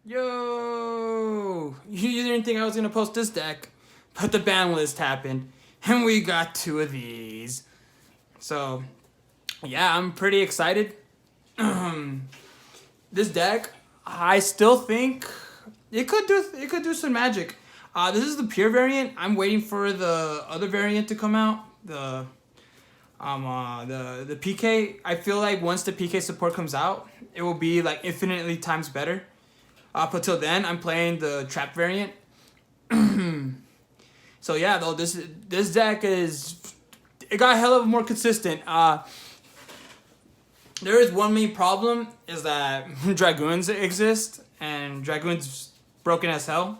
Yo! You didn't think I was gonna post this deck, but the ban list happened, and we got two of these. So, yeah, I'm pretty excited. This deck, I still think it could do some magic. This is the pure variant. I'm waiting for the other variant to come out. The PK. I feel like once the PK support comes out, it will be like infinitely times better. Up until then, I'm playing the trap variant. So yeah, though this deck it got hell of more consistent. There is one main problem is that dragoons exist and dragoons broken as hell.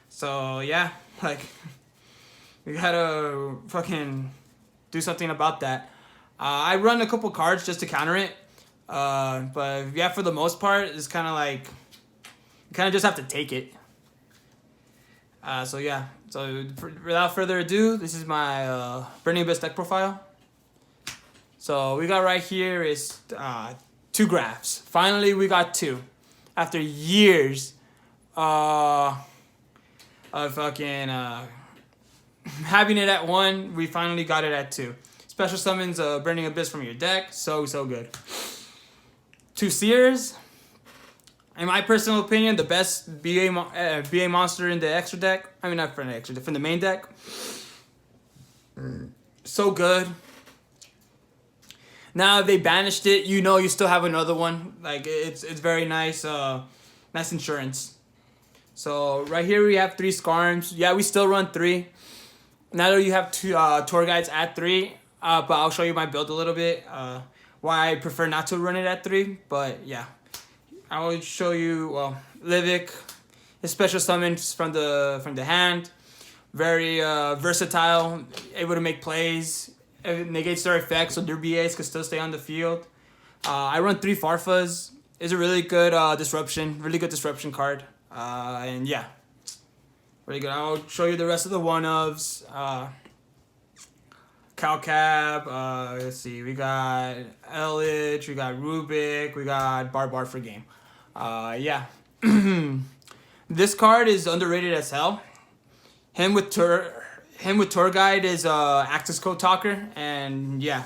So yeah, like we gotta fucking do something about that. I run a couple cards just to counter it. But yeah, for the most part, it's kind of like you kind of just have to take it. So yeah, so without further ado, this is my Burning Abyss deck profile. So we got right here is two graphs. Finally, we got two. After years of fucking having it at one, we finally got it at two. Special summons Burning Abyss from your deck. So good. Two Seers. In my personal opinion, the best BA monster in the extra deck. I mean, not from the extra, from the main deck. So good. Now they banished it. You know, you still have another one. Like it's very nice. Nice insurance. So right here we have three Skarms. Yeah, we still run three. Now that you have two tour guides at three, but I'll show you my build a little bit. Why I prefer not to run it at three, but yeah. I will show you, well, Livik, his special summons from the hand. Very versatile, able to make plays. It negates their effects, so their BAs can still stay on the field. I run three Farfas. It's a really good really good disruption card. And yeah, really good. I'll show you the rest of the one-ofs. Calcab, let's see, we got Elich, we got Rubik, we got Barbar for game. Yeah. This card is underrated as hell. Him with tour guide is access code talker, and yeah,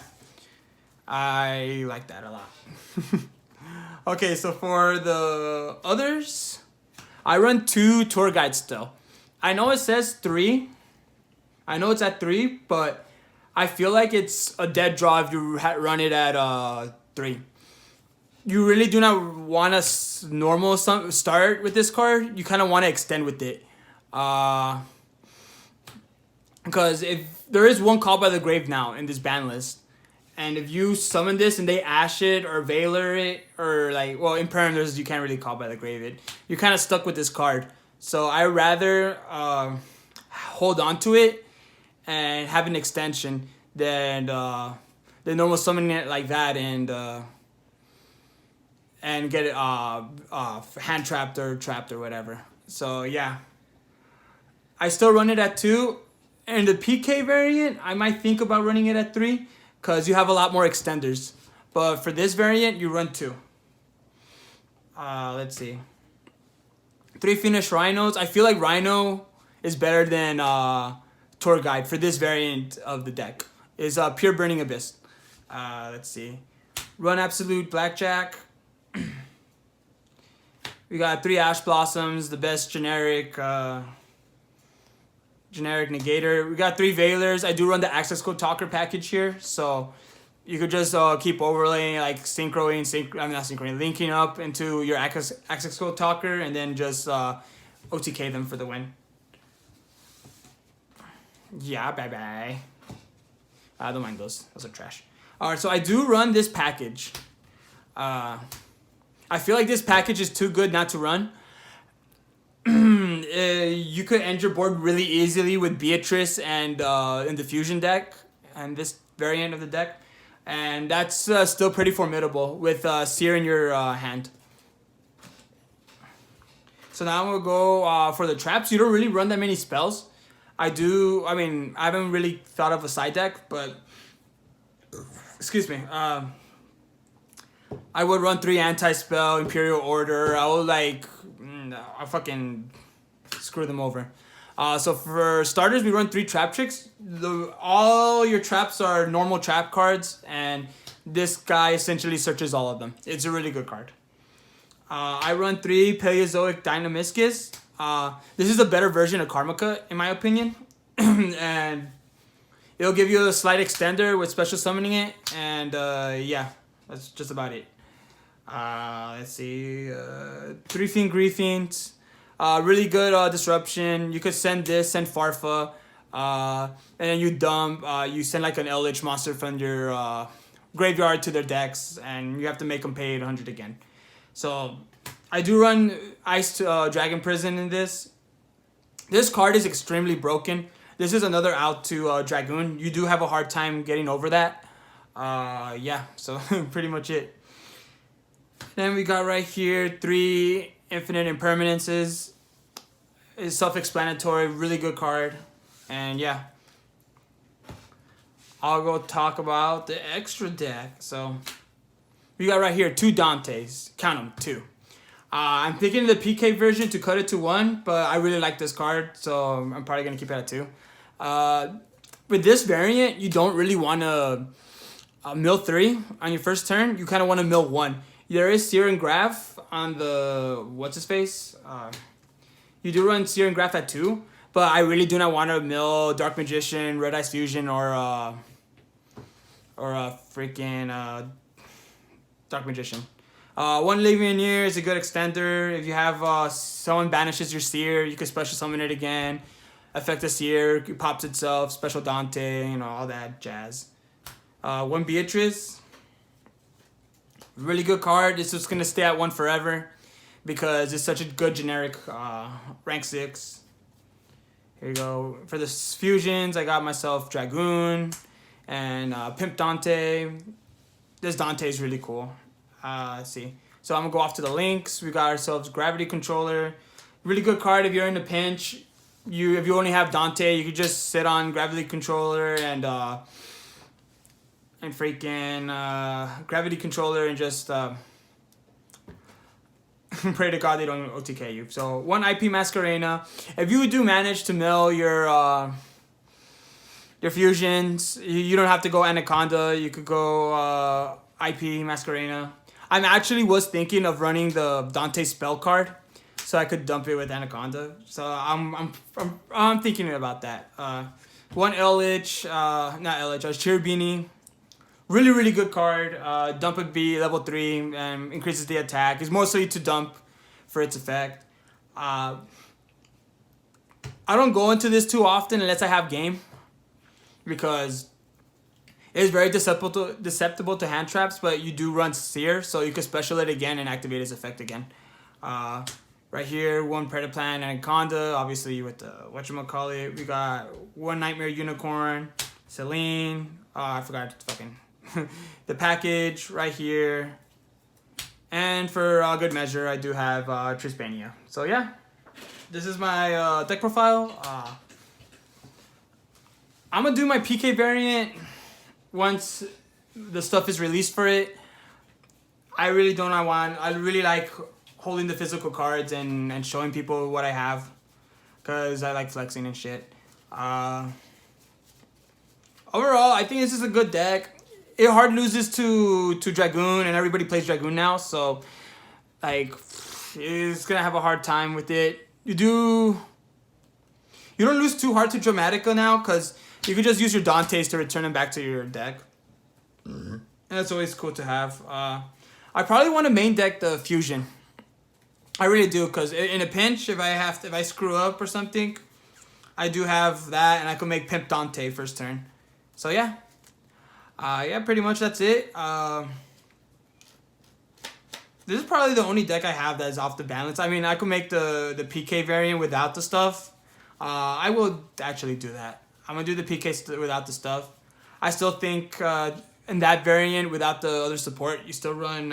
I like that a lot. Okay, so for the others, I run two tour guides still. I know it says three. I know it's at three, but I feel like it's a dead draw if you run it at three. You really do not want to normal start with this card. You kind of want to extend with it. Because if there is one Call by the Grave now in this ban list, and if you summon this and they Ash it or Veiler it, or like, well, in Parameters you can't really Call by the Grave it. You're kind of stuck with this card. So I rather hold on to it and have an extension than normal summoning it like that and get it hand trapped or trapped or whatever. So yeah, I still run it at two. And the PK variant, I might think about running it at three because you have a lot more extenders. But for this variant, you run two. Let's see. Three Fiendish Rhinos. I feel like Rhino is better than Tour Guide for this variant of the deck. Is pure Burning Abyss. Let's see. Run Absolute Blackjack. We got three Ash Blossoms, the best generic negator. We got three Veilers. I do run the Access Code Talker package here, so you could just keep overlaying, like linking up into your Access Code Talker, and then just OTK them for the win. Yeah, bye. I don't mind those. Those are trash. Alright, so I do run this package. I feel like this package is too good not to run. You could end your board really easily with Beatrice and in the Fusion deck and this variant of the deck. And that's still pretty formidable with Seer in your hand. So now we'll go for the traps. You don't really run that many spells. I haven't really thought of a side deck, but excuse me. I would run three anti-spell, Imperial Order. I would I fucking screw them over. So for starters, we run 3 trap tricks. All your traps are normal trap cards, and this guy essentially searches all of them. It's a really good card. I run 3 Paleozoic Dynamiscus. This is a better version of Karmika, in my opinion. And it'll give you a slight extender with special summoning it. And yeah, that's just about it. Let's see. 3 Fiend Griefings. Really good disruption. You could send this, send Farfa. And then you dump. You send like an Eldritch monster from your graveyard to their decks. And you have to make them pay 800 again. So I do run Ice Dragon Prison in this. This card is extremely broken. This is another out to Dragoon. You do have a hard time getting over that. Yeah, so pretty much it. Then we got right here 3 Infinite Impermanences. It's self-explanatory, really good card. And yeah, I'll go talk about the extra deck. So we got right here 2 Dantes. Count them, 2. I'm thinking the PK version to cut it to 1, but I really like this card, so I'm probably going to keep it at 2. With this variant, you don't really want to mill 3 on your first turn. You kind of want to mill 1. There is Seer and Graph on the... What's-his-face? You do run Seer and Graph at 2, but I really do not want to mill Dark Magician, Red Eyes Fusion, or a freaking Dark Magician. 1 Legionnaire is a good extender. If you have someone banishes your Seer, you can special summon it again. Affect the Seer, it pops itself, special Dante, you know, all that jazz. 1 Beatrice. Really good card. This is going to stay at 1 forever because it's such a good generic rank 6. Here you go. For the fusions, I got myself Dragoon and Pimp Dante. This Dante is really cool. Let's see. So I'm going to go off to the links. We got ourselves Gravity Controller. Really good card if you're in a pinch. If you only have Dante, you could just sit on Gravity Controller and freaking Gravity Controller and just pray to God they don't OTK you. So 1 IP Masquerena. If you do manage to mill your fusions, you don't have to go Anaconda. You could go IP Masquerena. I actually was thinking of running the Dante spell card, so I could dump it with Anaconda. So I'm thinking about that. 1 Eldritch, not Eldritch, Cherubini. Really, really good card. Dump would be level 3 and increases the attack. It's mostly to dump for its effect. I don't go into this too often unless I have game, because it is very susceptible to hand traps, but you do run Seer, so you can special it again and activate its effect again. Right here, 1 Predaplan Anaconda, obviously with the whatchamacallit. We got 1 Nightmare Unicorn, Celine. I forgot to fucking... the package right here. And for good measure, I do have Trispania. So yeah, this is my deck profile. I'm gonna do my PK variant once the stuff is released for it. I really like holding the physical cards and showing people what I have, because I like flexing and shit. Overall, I think this is a good deck. It hard loses to Dragoon, and everybody plays Dragoon now, so like it's gonna have a hard time with it. You don't lose too hard to Dramatica now, because you can just use your Dantes to return them back to your deck. Mm-hmm. And that's always cool to have. I probably want to main deck the Fusion. I really do, because in a pinch, if I screw up or something, I do have that, and I can make Pimp Dante first turn. So yeah. Yeah, pretty much that's it. This is probably the only deck I have that is off the balance. I mean, I could make the PK variant without the stuff. I will actually do that. I'm going to do the PK without the stuff. I still think in that variant, without the other support, you still run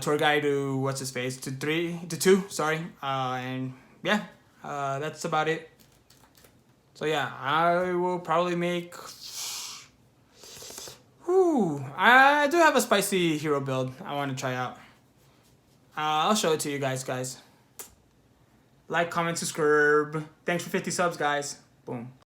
Tour Guide to what's-his-face, to 2, sorry. And yeah, that's about it. So yeah, I will probably make... I do have a spicy hero build I want to try out. I'll show it to you guys. Like, comment, subscribe. Thanks for 50 subs, guys. Boom.